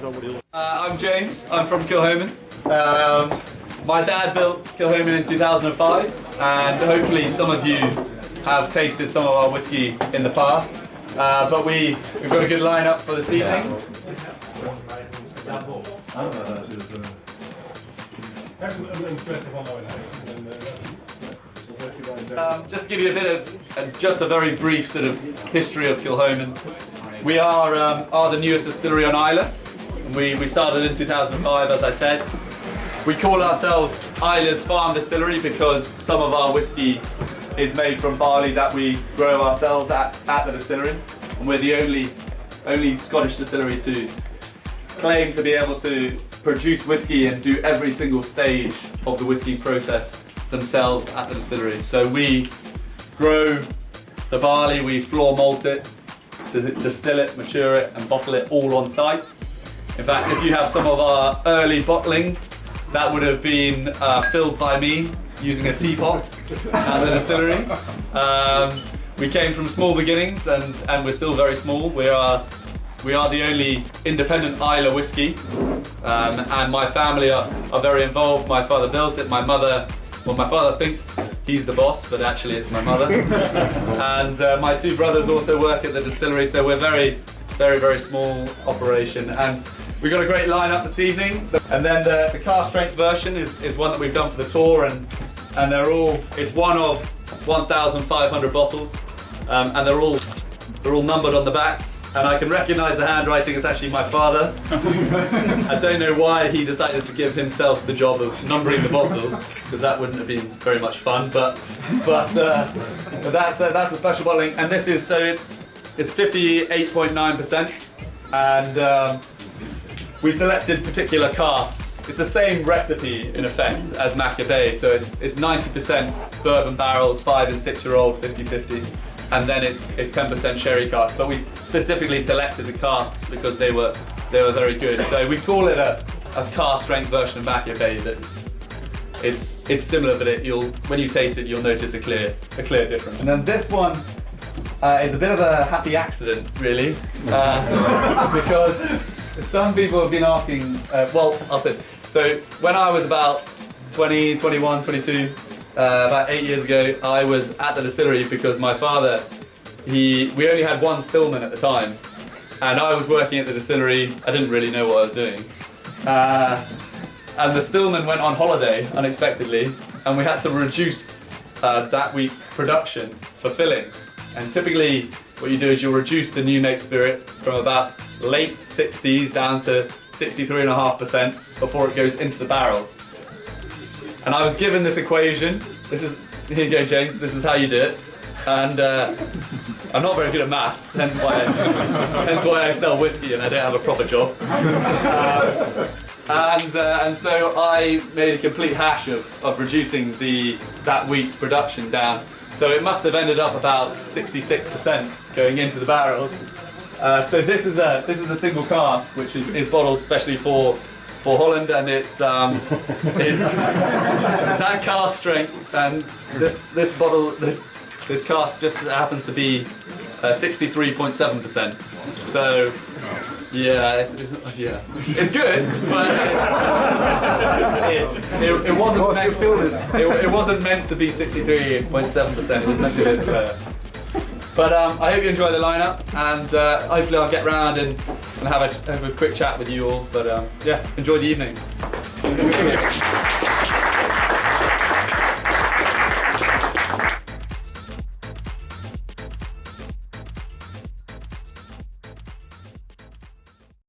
I'm James, I'm from Kilchoman. My dad built Kilchoman in 2005, and hopefully some of you have tasted some of our whiskey in the past. But we've got a good lineup for this evening. Just to give you a bit of, just a very brief sort of history of Kilchoman. We are the newest distillery on Islay. We started in 2005, as I said. We call ourselves Islay's Farm Distillery because some of our whiskey is made from barley that we grow ourselves at the distillery. And we're the only Scottish distillery to claim to be able to produce whiskey and do every single stage of the whiskey process themselves at the distillery. So we grow the barley, we floor malt it, to distill it, mature it and bottle it all on site. In fact, if you have some of our early bottlings, that would have been filled by me using a teapot at the distillery. We came from small beginnings and we're still very small. We are the only independent Islay whiskey, and my family are very involved. My father built it, my father thinks he's the boss, but actually it's my mother. And my two brothers also work at the distillery, so we're very small operation. And we've got a great lineup this evening. And then the cask strength version is one that we've done for the tour, and it's one of 1,500 bottles, and they're all numbered on the back. And I can recognise the handwriting, it's actually my father. I don't know why he decided to give himself the job of numbering the bottles, because that wouldn't have been very much fun, but that's a special bottling. And this is, so it's 58.9%, and we selected particular casks. It's the same recipe in effect as Machir Bay, so it's 90% bourbon barrels, 5 and 6 year old, 50-50. And then it's 10% sherry cask, but we specifically selected the casks because they were very good. So we call it a cask strength version of Machir Bay. That it's similar, but when you taste it, you'll notice a clear difference. And then this one is a bit of a happy accident, really, because some people have been asking. Well, I'll say. So when I was about 20, 21, 22. About 8 years ago, I was at the distillery because my father, we only had one stillman at the time, and I was working at the distillery. I didn't really know what I was doing, and the stillman went on holiday unexpectedly, and we had to reduce that week's production for filling. And typically, what you do is you'll reduce the new make spirit from about late 60s down to 63.5% before it goes into the barrels. And I was given this equation. Here you go, James, this is how you do it. And I'm not very good at maths, hence why I sell whiskey and I don't have a proper job. And so I made a complete hash of reducing that week's production down. So it must have ended up about 66% going into the barrels. So this is a single cask, which is bottled specially for Holland, and it's at cask strength, and this bottle, this cask just happens to be 63.7%. So yeah, it's good, but it wasn't meant to be 63.7%. It was meant to be. But I hope you enjoy the lineup, and hopefully I'll get round and have a quick chat with you all. But yeah, enjoy the evening.